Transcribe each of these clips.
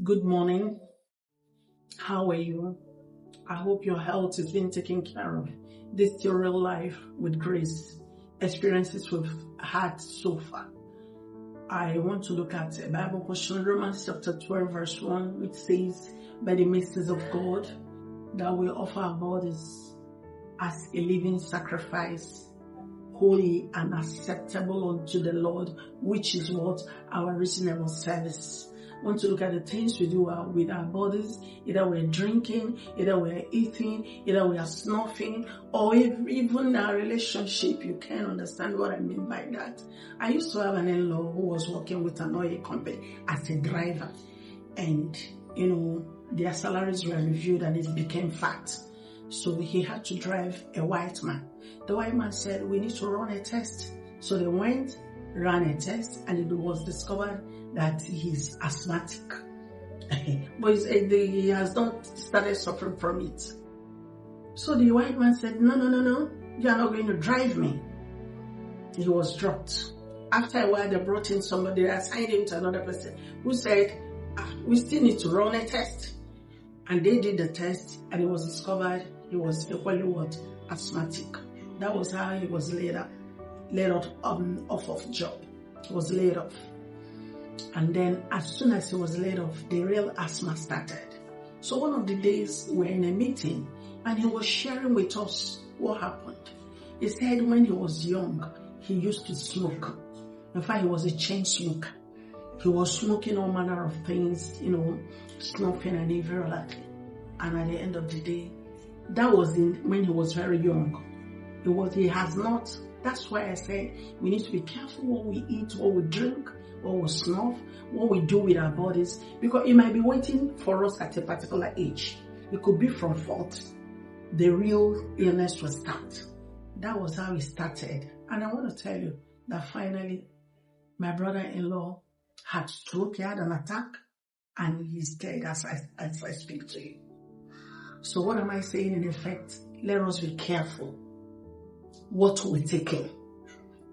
Good morning. How are you? I hope your health is being taken care of. This is your real life with grace. Experiences we've had so far. I want to look at a Bible portion, Romans chapter 12 verse 1, which says, by the mercies of God, that we offer our bodies as a living sacrifice, holy and acceptable unto the Lord, which is what? Our reasonable service. I want to look at the things we do with our bodies. Either we're drinking, either we're eating, either we are snuffing, or even our relationship. You can understand what I mean by that. I used to have an in-law who was working with an oil company as a driver. And, their salaries were reviewed and it became fat. So he had to drive a white man. The white man said, we need to run a test. So they went, ran a test, and it was discovered that he's asthmatic. But he has not started suffering from it. So the white man said, no, you are not going to drive me. He was dropped. After a while, they brought in somebody, they assigned him to another person who said, we still need to run a test. And they did the test, and it was discovered he was equally asthmatic. That was how he was laid off of job. He was laid off. And then as soon as he was laid off, the real asthma started. So one of the days we were in a meeting, and he was sharing with us what happened. He said when he was young, he used to smoke. In fact, he was a chain smoker. He was smoking all manner of things, snuffing and everything like that. And at the end of the day, that was when he was very young. He has not. That's why I said we need to be careful what we eat, what we drink, what we snuff, what we do with our bodies, because it might be waiting for us at a particular age. It could be from fault. The real illness will start. That was how it started. And I want to tell you that finally, my brother-in-law had stroke, he had an attack, and he's dead as I speak to you. So what am I saying in effect? Let us be careful what we take in.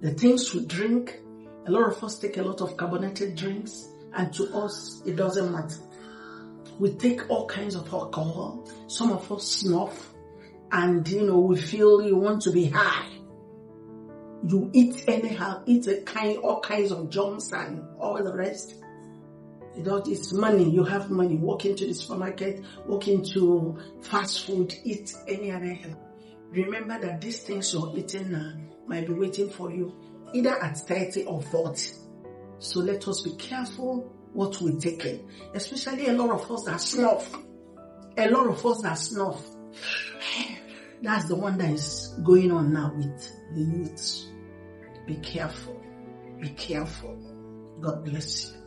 The things we drink, a lot of us take a lot of carbonated drinks, and to us, it doesn't matter. We take all kinds of alcohol. Some of us snuff, and we feel you want to be high. You eat anyhow, all kinds of junks and all the rest. It's money. You have money. Walk into the supermarket, walk into fast food, eat any other. Remember that these things you're eating now might be waiting for you either at 30 or 40. So let us be careful what we take in. Especially a lot of us that snuff. That's the one that is going on now with the youths. Be careful. God bless you.